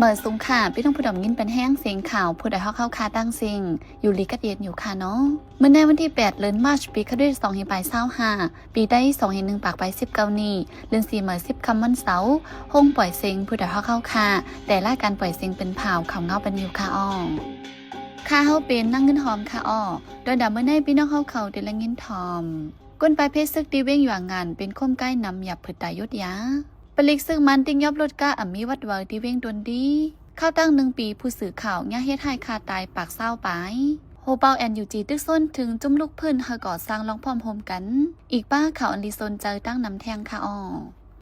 เมื่อสูงค่ะพี่ต้องผู้ดมยินเป็นแห้งเสียงข่าวผู้ใดเข้าคาตั้งซิงอยู่ลีกัดเย็นอยู่ค่ะเนาะเมื่อในวันที่8 เดือนมาร์ชปีคด้วย2525ปีได้2/1ปากไป19นี้เดือน4เมื่อ10ค่ำวันเสาร์ห้องปล่อยเสียงผู้ใดเข้าคาแต่ละการปล่อยเสียงเป็นเผาข่าวเงาเป็นอยู่ค่ะอ้อค่าเฮาเป็นนั่งเงินหอมค่ะอ้อโดยดำเมื่อในพี่น้องเขาเดือนละเงินทอมก้นไปเพชรซึกดีเว้งอยู่งานเป็นคมใกล้นำหยับผืดตายยศยาปลิกซึ่งมันติ้งยอบรถก้าอ่ำมีวัดเวอร์ที่เว้งดนดีเข้าตั้ง1 ปีผู้สื่อข่าวย่าเฮ็ดให้คาตายปากเศร้าไปโฮเปาแอนยูจีตึกส้นถึงจุ่มลูกพื้นเฮาก่อสร้างลองพร้อมโฮมกันอีกป้าข่าวอันลีโซนเจอตั้งนำแทงค่ะอ้อ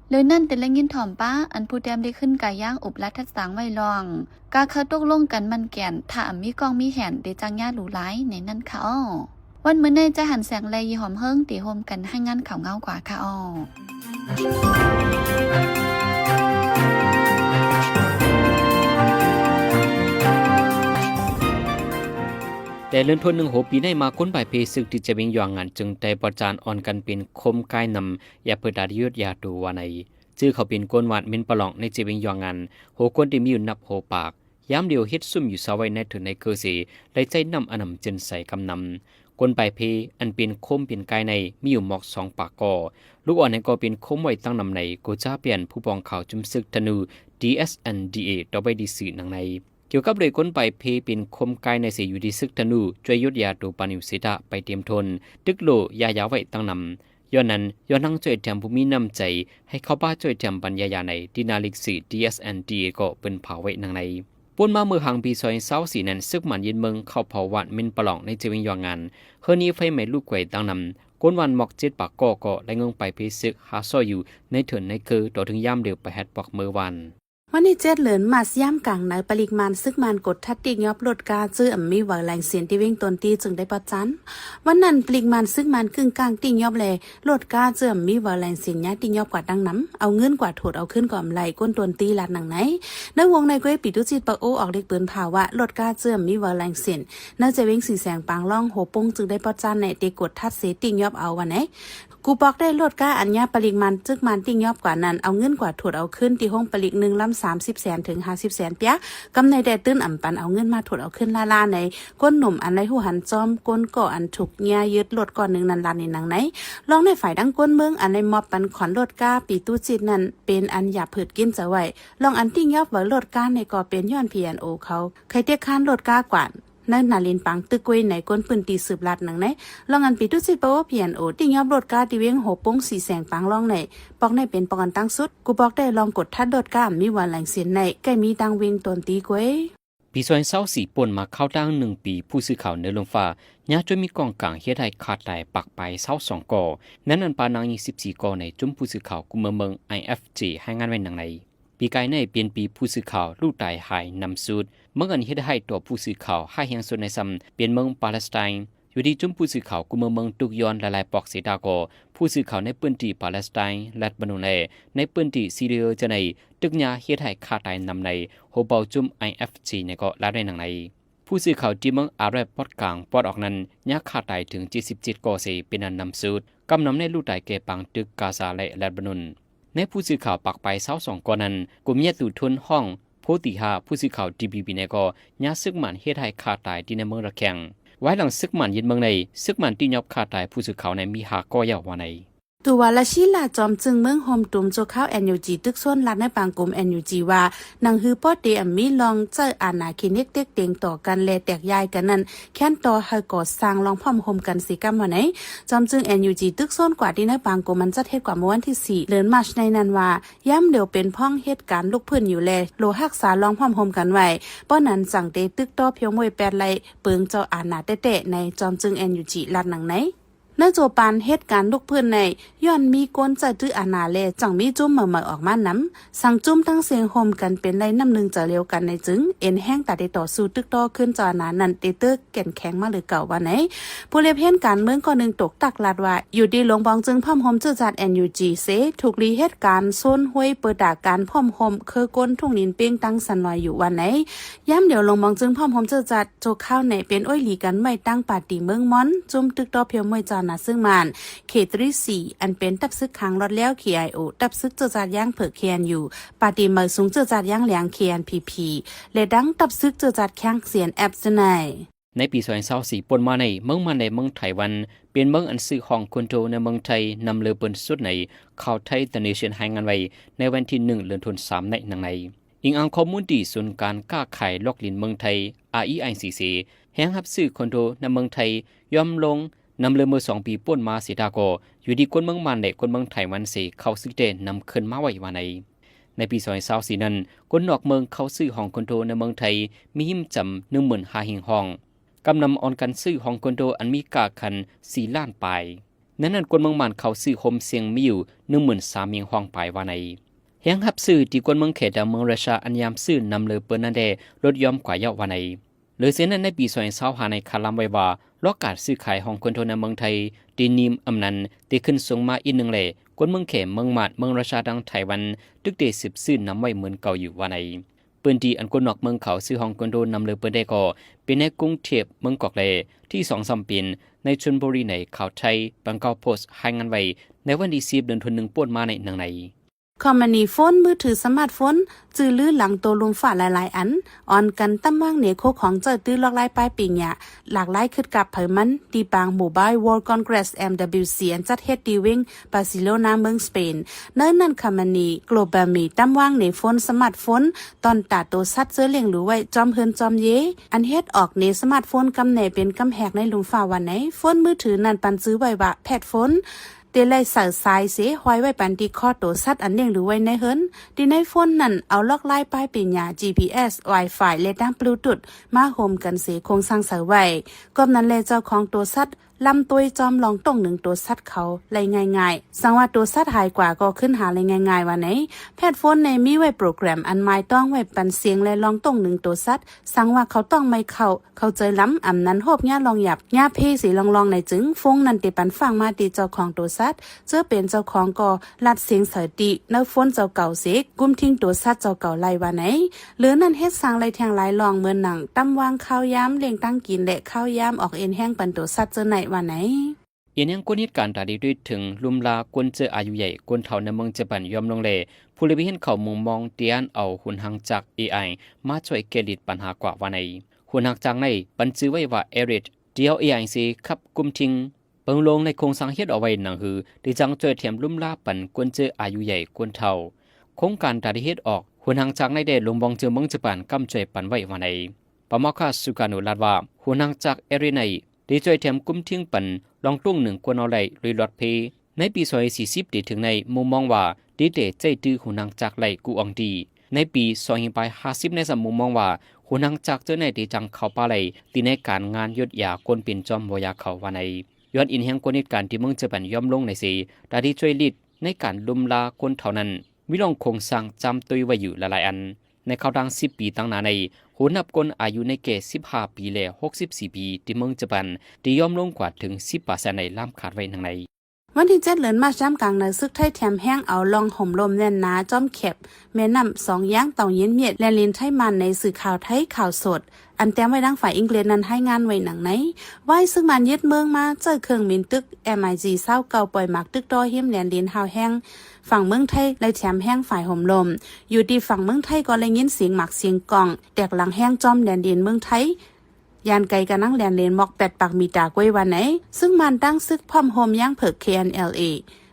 เลยนั่นแต่ละยินถ่อมป้าอันผู้แดมได้ขึ้นกายย่างอุบลัดทัดสางไว้ลองกาเขาตกลงกันมันแก่นถ้าอ่ำมีกองมีแหนเดจังย่าหลูไล้ในนั่นค่ะอ้อวันมื้อในจะหันแสงแลยีหอมเฮิงตีโฮมกันให้งานข่าวเงากว่าค่ะอ้อแต่เลื่อนทน1 ปีในมาค้นไปเพศึกที่จะเป็นอย่างงานจึงแต่ประจานอ่อนกันเป็นคมกายนำอย่าเปิดดาดิยุดยาดูวาในชื่อเขาเป็นกวนวาดเมินปลองในจะเป็นอย่างงานโหกวนที่มีอยู่นับโหปากย้ำเดียวเฮ็ดซุ่มอยู่สาวไว้ในถึงในเกอสีได้ใจนำอนำจึนใส่กำนำกวนไปเพอันเป็นคมเป็นกายในมีอยู่หมอก2 ปากก่อลูกอ่อนในก็เป็นคมไว้ตั้งนำในกูจ้าเปลี่ยนผู้ปองข่าวจุมศึกธนู DSNDA ต่อไปดีสื่อนังในเกี่ยวกับเลยก้นไปเพเป็นคมกายในเสียอยู่ดีซึกธนูช่วยยุดยาตูปานิวสิตะไปเตรียมทนตึกโลยายาไว้ตั้งนำย้อนนั้นย้อนนั่งช่วยแถมผู้มีน้ำใจให้เข้าบ้าช่วยแถมปัญญายาในดินาลิกสี DSNDA ก็เป็นเผาไว้นังในปนมาเมื่อหางปีซอยเศร้าสีนั้นซึกหมันยินเมืองเข้าเผาวัดมินปลองในเจวิงยองงานเฮือนี้ไฟไหม้ลูกไก่ตั้งนำก้นวันหมอก7 ปากก็และเงงไปเพซึกหาซ้อยอยู่ในเถินในคือต่อถึงย่ำเดียวไปแฮดปอกเมื่อวันวันที่7 เหลือนมาสย่ำกลางในปริมาณซึกมันกดทัดติงยอบลดกาจื้ออ่ำมีเวอร์แรงเสียนที่วิ่งตนตีจึงได้ประจันวันนั้นปริมาณซึกมันกึ่งกลางติงยอบแลลดกาจื้ออ่ำมีเวอร์แรงเสียนยะติงยอบกว่าดังน้ำเอาเงินกว่าถดเอาขึ้นก่อมไหลก้นตนตีลาดหนังไหนในวงในก้อยปิดตุจิตปะโอออกเล็กเปิ้นภาวะลดกาจื้ออ่ำมีเวอร์แรงเสียนน่าจะวิ่งสีแสงปางล่องโหปงจึงได้ประจันในเตกดทัดเสติงยอบเอาวันไหนกูบอกได้ลดก้าอัญญาปริมาณซึกมันติงยอบกว่านั้นเอาเงินกว่าถดเอาขึ้นที่ห้องปริก1 ลำ 30 แสนถึง50 แสนเปียกำในแดดตื้นอ่ำปันเอาเงินมาถดเอาขึ้นล่าในก้นหนุ่มอันในหูหันจอมก้นก่ออันถูกเงียยึดลดก่อน1 นันลานในหนังไหนลองในฝ่ายดังก้นเมืองอันในมอบปันขอนลดก้าปีตู้จิตนั้นเป็นอันหยาผืดกินจะไหวลองอันติงยอบไว้ลดก้าในก่อเป็นย้อน PNO เขาใครเตี้ยค้านลดก้ากว่านั่นนาลินปังตึกกวยในก้นปืนตีสืบลัดหนังไหนลองอันปีตุสิปะโอเพียนโอติงยอบรถกาที่เวียงโหปงสีแสงปังลองในปอกในเป็นปอกกันตั้งสุดกูบอกได้ลองกดทัดรถกามีวันแหลงเสียนในใกล้มีดังเวียงตนตีกวยปีซอยเศร้าสีป่นมาเข้าตั้ง1 ปีผู้สื่อข่าวเนื้อลงฟ้าญาจนมีกองกลางเฮ็ดให้ขาดตายปักไปเศร้า2 ก่อนั้นอันปานาง24 ก่อในจุ่มผู้สื่อข่าวกุมเมือง IFJ ให้งานไว้หนังในปีกายในเปลี่ยนปีผู้สื่อข่าวลูกตายหายนำสูตรเมื่อกันเฮ็ดให้ตัวผู้สื่อข่าวให้แห่งส่วนในซ้ำเปลี่ยนเมืองปาเลสไตน์อยู่ที่จุ่มผู้สื่อข่าวกุมเมืองตุกยอนหลายๆปอกเสดากอผู้สื่อข่าวในพื้นที่ปาเลสไตน์และบานูเนในพื้นที่ซีเรียจะในตึกยาเฮ็ดให้ขาดตายนำในโฮเบาจุ่ม IFG ในก็ลาได้หนังในผู้สื่อข่าวที่เมืองอาราบปอดกลางปอดออกนั้นยาขาดตายถึง77 ก่อเสเป็นอันนำสูตรกำนำในลูกตายแก่ปังตึกกาซาและบานูนในผู้สื่อข่าวปักไป22 ก่อนั้นกลุ่มญาติทุนห้องโพติหาผู้สื่อข่าว DBB ในก็ยาซึกมันเฮ็ดให้ขาดตายที่ในเมืองระแข็งไว้หลังซึกมันยินเมืองในซึกมันที่ยอบขาดตายผู้สื่อข่าวในมี5 ก่อยาวว่าในตัวละชิลาจอมจึงเมืองโฮมตุมโจข้าว NUG ตึกส่วนรัดในปางกลุ่ม NUG ว่านังฮือป้อเตอมีลองเจออาณาเขตเต็กเต็งต่อกันแลแตกยายกันนั้นแค้นต่อให้ก่อสร้างลองพร้อมโฮมกันสิกรรมว่าไหนจอมจึง NUG ตึกส่วนกว่าที่ในปางกลุ่มมันจะเฮ็ดกว่าเมื่อวันที่4 เดือนมาร์ชในนั้นว่าย่ำเดียวเป็นพ้องเหตุการณ์ลูกพื้นอยู่แลโลหักษาลองพร้อมโฮมกันไว้ป้อนั้นสั่งเตตึกต่อเพียงมวย8 ไร่เปิงเจ้าอาณาเตะในจอมจึง NUG รัดหนังไหนเนื่องจากปานเหตุการณ์ลูกพื้นในย้อนมีก้นจะตื้ออาณาเลจังมีจุ่มเหม่อออกมาน้ำสั่งจุ่มทั้งเสียงโฮมกันเป็นไรน้ำหนึ่งจะเร็วกันในจึงเอ็นแห้งตัดได้ต่อสู้ตึกต่อขึ้นจอนานันเตเตอร์แก่นแข็งมาหรือเก่าวันไหนผู้เลี้ยงเห็นการเมืองก่อนหนึ่งตกตักลาดว่าอยู่ดีหลวงบองจึงพ่อมโฮมจื้อจัด NUG เสถูกรีเหตุการณ์โซนห้วยเปิดด่าการพ่อมโฮมเคอก้นทุ่งนินเป้งตั้งสันลอยอยู่วันไหนย้ำเดี๋ยวหลวงบองจึงพ่อมโฮมจื้อจัดโจข้าวไหนเป็นอ้อยหลีกันไม่ตั้งปาตีเมืองม้อนจุ่มตึกต่อเพียวมวยจา นาซึ่งมันเคตรีสีอันเป็นตับซึกขังรถแล้ว KIO ตับซึกเจอจัดย่างเผือกเคียนอยู่ปาติเมอสูงเจอจัดย่างเหลียง KNPP และดังตับซึกเจอจัดแข้งเสียนแอปซะไหนในปี2024ปนมาในเมืองในเมืองไต้หวันเป็นเมืองอันซื้อของคนโตในเมืองไทยนำเรือเปิ้นสุดในข่าวไทย The Nation ให้งานไว้ในวันที่1เดือนธันวาคมในนังในอิงอ้างข้อมูลที่ศูนย์การค้าขายลอกลินเมืองไทย REICC แห่งรับซื้อคนโตในเมืองไทยย่อมลงนำเรือเมื่อ2ปีป่นมาสิดาโกอยู่ดีคนเมืองมันในคนเมืองไต้หวันสิเข้าซื้อเดนำขึ้นมาไว้ว่าในปี2024นั้นคนนอกเมืองเข้าซื้อของคนโตในเมืองไทยมีหิมจำ 15,000 หิงห้องกำนำออนกันซื้อของคอนโดอันมีกาคัน4ล้านปลายนั้นคนเมืองมันเขาซื้อโฮมเสียงมีอยู่ 13,000 ห้องปลายว่าในแห่งหับซื้อที่คนเมืองเขตเมืองราชาอันยามซื้อนำเลยเปิ้นนั่นแดลดย่อมกว่าเยาะว่าในเลยเสียนั้นในปี2025ในคาลัมไว้ว่าล็อกการซื้อขายของคนโทในเมืองไทยตีนิมอำนั้นตีขึ้นสูงมาอีกนึงแหล่คนเมืองเขมเมืองมาดเมืองราชาดังไต้หวันตึกเด10ซื้อนำไว้เหมือนเก่าอยู่ว่าในปืนดีอันคนนอกเมืองเขาซื้อห้องคอนโดนำเลยเปิ้นได้ก็เป็นในกรุงเทพเมืองกอกเลที่2-3 ปีในชลบุรีในข่าวไทยบางกอกโพสต์ให้งานไว้ในวันที่10เดือนธันวาคมป่นมาในนังในคอมมานีโฟนมือถือสมาร์ทโฟนจื้อลื้อหลังโตลงฝ่าหลายๆอันออนกันตั้มว่างเหนือโคของเจอตื้อลอกลายป้ายปิงเนี่ยหลากหลายขึ้นกับเผยมันดีปางโมบาย World Congress MWC อันจัดเฮ็ดดีวิ่งบาร์เซโลนาเมืองสเปนเนิ่นนั่นคอมมานีโกลบามีตั้มว่างเหนือโฟนสมาร์ทโฟนตอนตาโตซัดเจอเลี้ยงหรือไว้จอมเฮินจอมเยอันเฮ็ดออกเหนือสมาร์ทโฟนกำแหน่เป็นกำแหกในลุงฝ่าวันไหนโฟนมือถือนั่นปันซื้อไว้ว่าแพดโฟนเตลัยใส่สายเสห้อยไว้ปันที่ข้อโตซัดอันเลี้ยงหรือไว้ในเฮิรนที่ในโฟนนั่นเอาล็อกไล่ป้ายปิญญา GPS Wi-Fi และดังบลูทูธมาโฮมกันเสคงสร้างเสาไว้ก็นั้นแลเจ้าของตัวซัดลำตัวจอมลองต้องหนึ่งตัวซัดเขาเลยง่ายๆสังว่าตัวซัดหายกว่าก็ขึ้นหาเลยง่ายๆว่าไหนแพทย์โฟนในมีไว้โปรแกรมอันหมายต้องไว้ปันเสียงและลองต้องหนึ่งตัวซัดสังว่าเขาต้องไม่เข้าใจล้ำอำนั้นโหบญ่าลองหยับญ่าเพสีลองในจึงฟงนันติปันฟังมาตีเจ้าของตัวซัดเจอเป็นเจ้าของก็ลัดเสียงเสยติเนื้อโฟนเจ้าเก่าเสกกุมทิ้งตัวซัดเจ้าเก่าไล่ว่าไหนหรือนั่นเฮ็ดสร้างไรแทงหลายลองเหมือนหนังตั้มวางข้าวย้ำเลี้ยงตั้งกินและข้าวย้ำออกเอ็นแห้งปันตัวซัดเจอไหนว่าไหนเย็นยังกวนเหตุการณ์ตาดีด้วยถึงลุมลากวนเจออายุใหญ่กวนเท่าในเมืองเจปันยอมลงเลผู้เลยไปเห็นเขามุมมองเตียนเอาหุ่นหังจาก AI มาช่วยแก้ดิดปัญหากว่าว่าในหุ่นหังจากในปันซื้อไว้ว่าเอริดเดียว AI สิขับกุมทิ้งเปิงลงในโครงสร้างเฮ็ดเอาไว้หนังหือที่จังช่วยเทียมลุมลาปันกวนเจออายุใหญ่กวนเท่าโครงการตาดีเฮ็ดออกหุ่นหังจากในเดลงบองเจอเมืองเจปันกำช่วยปันไว้ว่าในปมคาสุกานุลาดว่าหุ่นหังจากเอริในดีช่วยเทียมกุมทิ้งปันลองตุ้งหนึ่งกวนเอาไหลรีลอดเพในปี2040ดีถึงในมุมมองว่าดีเดใจตื้อหุ่นหังจากไหลกูอองดีในปี2050ในสมุมมองว่าหุ่นหังจากเจอในดีจังเขาปาไหลตีในการงานยศยากวนเป็นจอมวยาเขาว่าในย้อนอินแห่งกวนเหตุการณ์ที่เมืองเจแปนย่อมลงในสีดาดีช่วยลิดในการลุมลาคนเท่านั้นวิลองคงสร้างจำตัวไว้อยู่หลายอันในเขาดัง10 ปีตั้งนานในหุ่นนับคนอายุในเกศ15 ปีและ64 ปีที่เมืองเจแปนที่ย่อมลงกว่าถึง 10% ในล่ามขาดไว้ทางในวันที่7เดือนมาจ้ำกลางในซึกไทยแถมแห้งเอาลองห่มลมแน่นหนาจ้อมแคบแม่น้ำ2ย่างเต่าเย็นเมียดและลินไทยมันในสื่อข่าวไทยข่าวสดอันแต้มไว้ดังฝ่ายอังกฤษนั้นให้งานไว้หนังไหนไว้ซึ่งมันยึดเมืองมาเจอเครื่องบินตึก MiG เศร้าเก่าปล่อยหมักตึกดอหิมแลนดินหาวแห้งฝั่งเมืองไทยเลยแถมแห้งฝ่ายห่มลมอยู่ที่ฝั่งเมืองไทยก็เลยยินเสียงหมักเสียงกล่องแตกหลังแห้งจอมแลนดินเมืองไทยยานไกลกันนั่งแลนเลนมอก8 ปักมีตากไว้วันไหนซึ่งมันตั้งซึกพร้อมโฮมย่างเผิก KNLA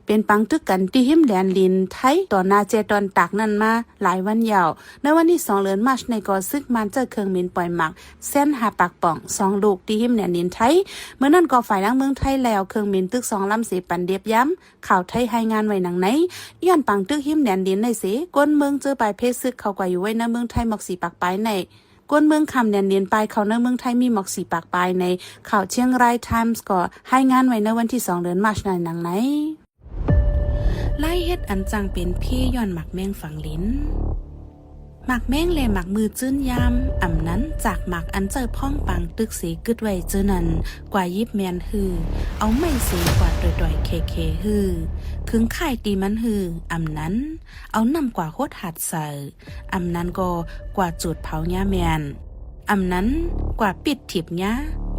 เป็นปังตึกกันที่หิมแลนลินไทยต่อนาเจตอนตากนั่นมาหลายวันยาวในวันที่2เดือนมาร์ชในก่อซึกมันเจอเครื่องบินปล่อยหมักเส้น5 ปากป่อง2 ลูกที่หิมแลนลินไทยเมื่อนั้นก็ฝ่ายล้างเมืองไทยแล้วเครื่องบินตึก2 ลำสีปันเดียบย้ำข่าวไทยให้งานไว้หนังไหนย้อนปังตึกหิมแลนลินในเสก้นเมืองเจอปลายเพชรซึกเขาก็อยู่ไว้ในเมืองไทยหมอก4 ปากปลายในกวนเมืองคำแดนเดียนไปเขาในเมืองไทยมีหมอก4 ปากปลายในข่าวเชียงรายไทมส์ก็ให้งานไว้ในวันที่2เดือนมาร์ชในหนังไหนไล่เฮ็ดอันจังเป็นพี่ย้อนหมักแมงฝังลิ้นหมักแมงและหมักมือจื้นยามอ่ำนั้นจากหมักอันเจอพ่องปังตึกสีกึดไว้เจอนั้นกว่ายิบแมนฮือเอาไม่เสียกว่าดอยเคฮือคึงข่ายตีมันฮืออ่ำนั้นเอานำกว่าโคตรหัดใส่อ่ำนั้นก็กว่าจุดเผาหญ้าแมนอ่ำนั้นกว่าปิดถิบหญ้า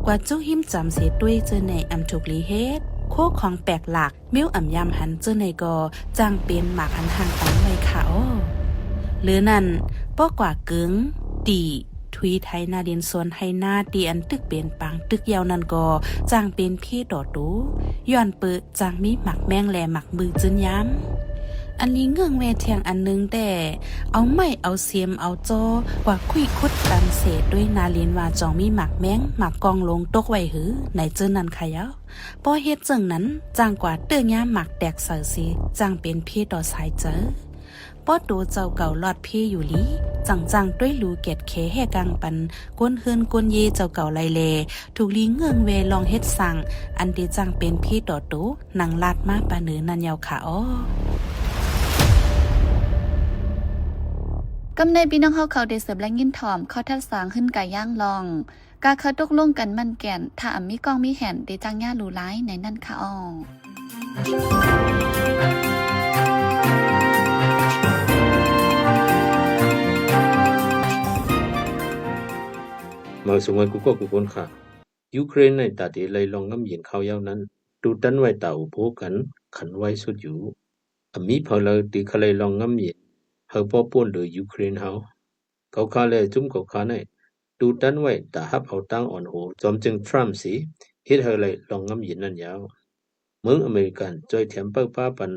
กว่าจุ้หิมจำเสียด้วยเจอในอ่ำถูกลีเฮ็ด โคของแปลกหลักมิ้วอ่ำยำหันเจ้าในกอจ้างเป็นหมากหันห่างตังไว้ค่ะอ้อหรือนั่นป้อกว่ากึ๋งตีทุยไทยนาเดียนส่วนไทยนาตีอันตึกเป็นปังตึกยาวนั่นก็จ้างเป็นพี่ต่อตูย้อนเปิดจ้างมีหมักแมงแลหมักมือจืนย้ำอันนี้เงื่องแวเทียงอันนึงแต่เอาไม่เอาเสียมเอาจอกว่าคุยคุดตันเศษด้วยนาเลียนว่าจองมีหมักแมงหมักกองลงตกไว้หือในเจอนั้นค่ะยาวพอเฮ็ดจังนั้นจ้างกว่าเตื้อย่าหมักแตกเสือสิจ้างเป็นพี่ต่อสายเจอป้อดูเจ้าเก่าลอดพี่อยู่ลีจังด้วยรูเกตเคแห่กังปันก้นเฮือนก้นเยเจ้าเก่าไลเลถูกลีเงื่องเวลองเฮ็ดสั่งอันที่จังเป็นพี่ต่อตูนางลาดมาปาเนือนันยาวค่ะอ้อกำในพี่น้องเขาได้เสิร์ฟและยินถอมเขาทัดสางขึ้นไก่ย่างลองกาเขาตกลงกันมันแก่นถ้าอ่ำมีกองมีแห่นได้จังย่าหลูร้ายในนั่นค่ะอ้อมาสงวนกูก็กูคนค่ะยูเครนในตาเดเลยลองงำเย็นเขาเย้านั้นดูดันไว้ตาอุโบกันขันไว้สุดอยู่มีพอเลยตีเขาเลยลองงำเย็นเฮาป้อป่วนโดยยูเครนเฮาเขาคาเลยจุ่มเขาคาในดูดันไว้ตาฮับเอาตั้งอ่อนโหจอมจึงทรัมป์สิเฮ็ดเฮาเลยลองงำเย็นนั่นยาวเมืองอเมริกันจอยแถมเปิ้ป้าปัน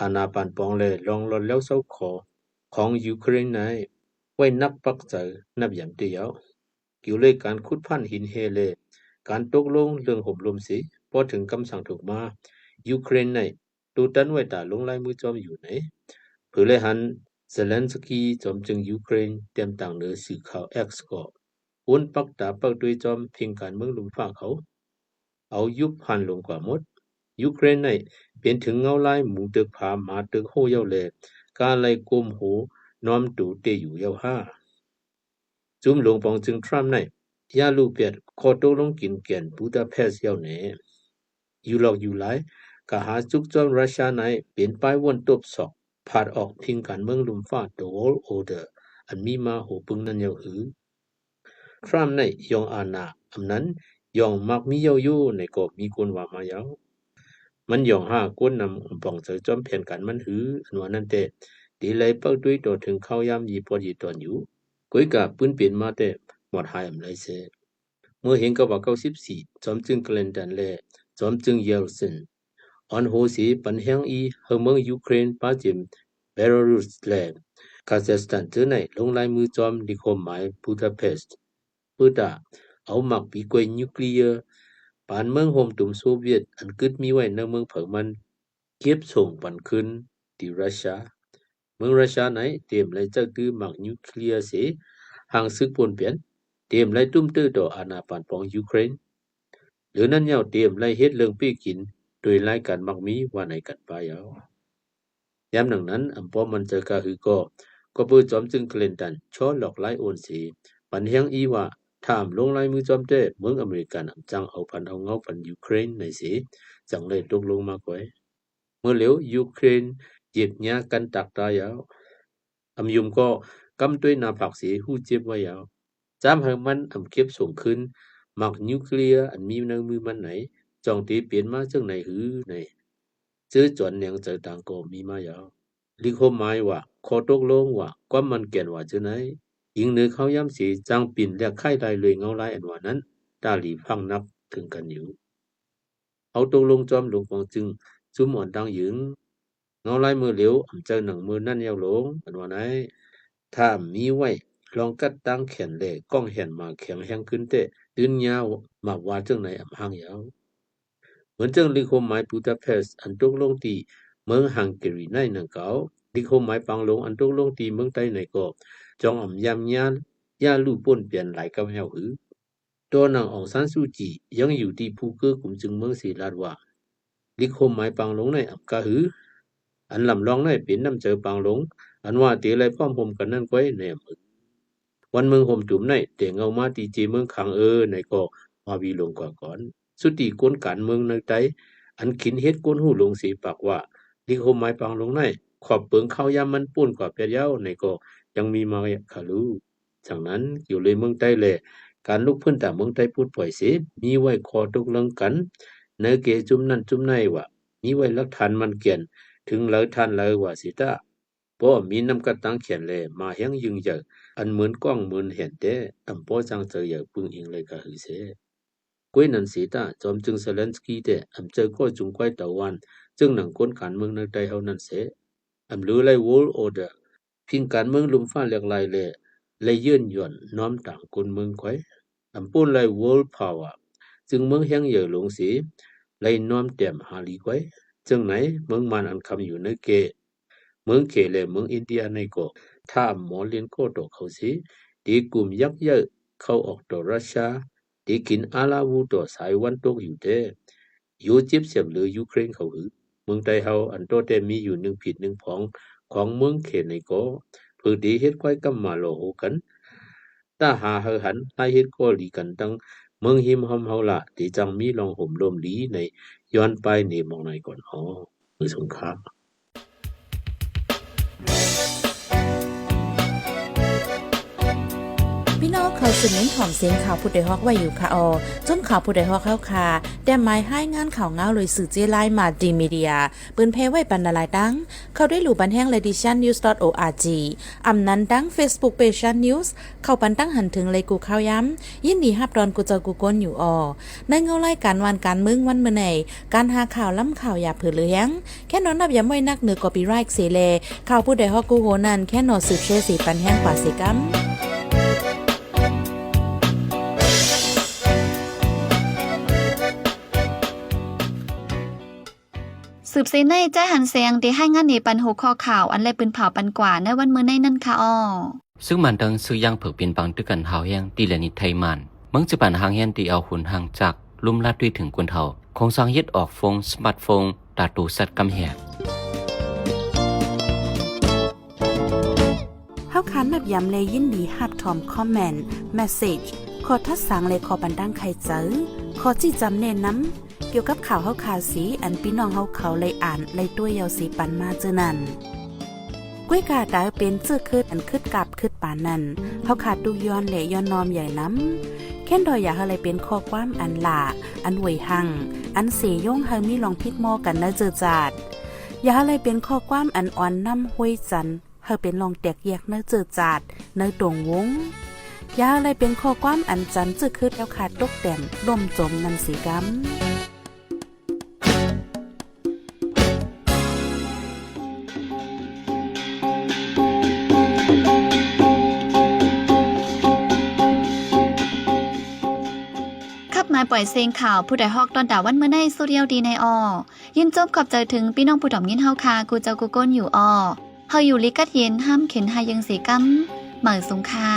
อาณาปันปองเลยลองลดแล้วเศร้าคอของยูเครนในไว้นักปักใจนับยามเดียวเกี่ยวเลยการขุดพันหินเฮเลการตกลงเรื่องห่มลมสีพอถึงคำสั่งถูกมายูเครนในตูดันไว้ตาลงลายมือจอมอยู่ไหนเพื่อเลยหันเซเลนสกีจอมจึงยูเครนเต็มต่างเหนือสื่อข่าวเอ็กซ์ก็อ้นปักตาปักด้วยจอมเพียงการเมืองลุมฟ้าเขาเอายุบพันลงกว่าหมดยูเครนในเป็นถึงเงาลายหมูตึกผามาตึกโฮเย้าเลการไล่กลมหูน้อมตูเตอยู่เย้าห้าจุ่มลงปองจึงทรัมป์ในยาลูเปียดขอตกลงกินแก่นบูดาเพสต์เย้าเน่อยู่หลอกอยู่หลายกะหาจุกจอมรัสเซียในเป็นป้ายวนตบศอกผาดออกพิงการเมืองลุมฟ้า The World Order อันมีมาโหปึงนั่นเย้าหือทรัมป์ในยองอาณาอำนั้นยองมักมีเย้าอยู่ในก็มีคนว่ามาเย้ามันยองห้าก้นนำปองเจอจอมแผ่นกันมันหืออันว่านั้นแต่ดีเลยเปิดด้วยต่อถึงเข้ายามยีปอดยีตอนอยู่ก้อยกะปืนเปลี่ยนมาแต่หมดหายอำไรเสเมื่อเห็นก็ว่า94จอมจึงคลินตันและจอมจึงเยลซินออนโฮสีปันแห่งอีเฮเมืองยูเครนปาจิมเบลารุสและคาซัคสถานเจอในลงลายมือจอมลิโคหมายบูดาเพสต์เพื่อตาเอาหมักปีกวยนิวเคลียร์ปานเมืองโฮมตุ่มโซเวียตอันกึดมีไว้ในเมืองเผอมันเก็บส่งปันขึ้นที่รัสเซียเมืองรัสเซียไหนเตรียมเลยจะคือหมักนิวเคลียร์เสียห่างซึกปนเปลี่ยนเตรียมเลยตุ้มตื้อต่ออาณาปานปองยูเครนหรือนั้นเย้าเตรียมเลยเฮ็ดเรื่องปี้กินโดยรายการมักมีว่าในกันปายาวยามหนังนั้นอำป้อมันเจอกะหือก็เปิดจอมจึงคลินตันช้อหลอกไล่โอนสีปันเฮียงอีว่าถามลงลายมือจอมเต้เมืองอเมริกันจังเอาพันเอาเงาพันยูเครนในสีจังเลยตกลงมาก่อยเมื่อเหลียวยูเครนเจ็บยากันตักตายาวอำยุมก็กำด้วยนาผักสีหู้เจ็บไว้ยาวจามให้มันอำเก็บส่งขึ้นหมักนิวเคลียร์อันมีในมือมันไหนจองตีเปลี่ยนมาจังไหนหือในเจอจวนเนียงเจอต่างก็มีมายาวลิโคหมายว่าขอตกลงว่าความมันแก่นว่าจะไหนยิงเนื้อเขาย้ำสีจังปิ่นและไข่ได้เลยเงาลายอันว่านั้นตาหลีพังนับถึงกันอยู่เอาตกลงจอมหลวงปองจึงจุ่มอ่อนดังหยึงเงาลายมือเหลียวอำเจอหนังมือนั่นยาวหลงอันว่าไหนถ้ามีไว้ลองกัดตั้งแขนเล่ก้องแหนมาแข็งแห้งขึ้นเตะตื่นยาวมาว่าจังไหนอำห่างยาวเหมือนจังลิโคหมายบูดาเพสต์อันตกลงที่เมืองฮังการีในนังเก่าลิโคหมายปังลงอันตกลงที่เมืองใต้ในก็จองอำยำยานยาลู่ป่นเปลี่ยนหลายกำเฮาหือตัวนางอองซานซูจียังอยู่ที่ภูเก็ตกุมจึงเมืองศรีราชว่าลิโคหมายปังลงในอำกะหืออันลำลองในเป็นน้ำเจอปังลงอันว่าเตไรพร้อมผมกันนั่นไว้ในมือวันเมืองห่มจุ่มในเตงเอามาตีจีเมืองขังในก็มาวีลงกว่าก่อนสุติก้นการเมืองในใจอันขินเฮ็ดก้นหูลงสีปากว่าลิโคหมายปังลงในขอบเปิงเข้ายามมันป่นกว่าเปียเย้าในก็ยังมีมาคาลูจากนั้นอยู่เลยเมืองใต้แลการลุกพื้นแต่เมืองใต้พูดปล่อยเสียมีไว้คอตกลงกัน เนเกจุมนั่นจุมไหนวะมีไว้หลักฐานมันเขียนถึงเลยท่านเลยว่าสิตาป้อมีนำกระตังเขียนเลยมาเฮียงยึงเจออันเหมือนกล้องเหมือนเห็นเด้อำป้อจังเจออย่าปึงอิงเลยกะหือเสกวยนันสิตาจอมจึงเซเลนสกีเด้อำเจอก็จุงก้อยตะวันจึงหนังคนการเมืองในใจเฮานั่นเสอำลือไล world order พิงการเมืองลุมฟ้าเรียกลายเลยยื่นหย่อนน้อมต่างคนเมืองไว้อำปูนไล world power จึงเมืองเฮียงเหยื่อหลงสีเลยน้อมเต็มหาลีไว้จึงไหนเมืองมันอันคำอยู่ในเกเมืองเขเลเมืองอินเดียในก็ถ้าหมอเลียนก็ตกเขาสิดีกลุ่มยักษ์เยอะเข้าออกต่อรัสเซียดีกินอาลาวูต่อสายวันตกอยู่เด้อยู่จิบเสียมหรือยูเครนเขาหือเมืองไทยเฮาอันโตแต่มีอยู่หนึ่งผิดหนึ่งพ้องของเมืองเขในก็เพื่อดีเฮ็ดก้อยกำมาโลโหกันถ้าหาเฮาหันให้เฮ็ดก็หลีกันตั้งเมืองหิมหอมเฮาละที่จังมีลองห่มลมลีในย้อนไปในมองในก่อนมือสงครามพี่น้องเขาสืบเน้นหอมเสียงข่าวผู้ใดฮอกไว้อยู่ค่ะจนข่าวผู้ใดฮอกเข้าค่ะแต่หมายให้งานข่าวเงาเลยสื่อเจไลมาดีมีเดียปืนเพไว้บรรณาลายดังเขาได้หลู่บันแห้ง lediciannews.org อำนั้นดัง Facebook page news เข้าปันตั้งหันถึงเลยกูข่าวย้ำยินดีฮับดอนกูเจอกูก้นอยู่ในเงาไล่การวันการมึงวันเมื่อไหนการหาข่าวล้ำข่าวอย่าเผือเลี้ยงแค่นอนนับย้ำไว้นักเหนือกอปีไรค์เสเลข่าวผู้ใดฮอกกูโหนันแค่นอสืบเชื่อสีปันแห้งกว่าสิกัมสืบเสในแจ้หันเสียงที่ให้งานในปันหัวข้อข่าวอันเลยปืนเผาปันกว่าในวันมื้อในนั่นค่ะซึ่งมันดังซื้อยังเผือเป็นปังด้วยกันเฮาแห้งตีและนิไทยมันมึงจะปันหางแห้งตีเอาหุ่นห่างจากลุ่มลัดด้วยถึงกวนเฮาคงสร้างยึดออกฟงสมาร์ทโฟนตาตูสัตว์กำแหกเฮาคันนับย้ำเลยยินดีฮับทอมคอมเมนต์เมสเสจขอทัดสังเลยขอบันดังใครเจอขอจี้จำเน้นน้ำเกี่ยวกับข่าวเฮาข่าวสีอันพี่น้องเฮาเขาเลยอ่านเลยตัวยาวสีปันมาเจอนั่นก้วยกาดาเป็นเสื้อคืดอันคืดกับคืดปานนั่นเฮาขาดดูย้อนและย้อนนอมใหญ่น้ำแค่นดอยอยากอะไรเป็นข้อความอันหลาอันหวยหังอันเสยย่งเฮามีลองพิดหม้อกันนะเจอจาดอยากอะไรเป็นข้อความอันอ่อนน้ำห้วยจันเฮาเป็นลองแตกแยกเนื้อเจอจาดเนื้อตรงวงยาอะไรเป็นข้อความอันจันจึกคืดแล้วขาดตกแต่มล่มจมนันสีกำมาปล่อยเสียงข่าวผู้ใดฮอกตอนดาวันเมื่อในสุเรียวดีในยินจบขอบใจถึงพี่น้องผู้ดอมยินเฮาคากูเจ้ากูก้นอยู่เฮาอยู่ลิกัดเย็นห้ามเข็นหายังสีกัมเหมือสุงค่า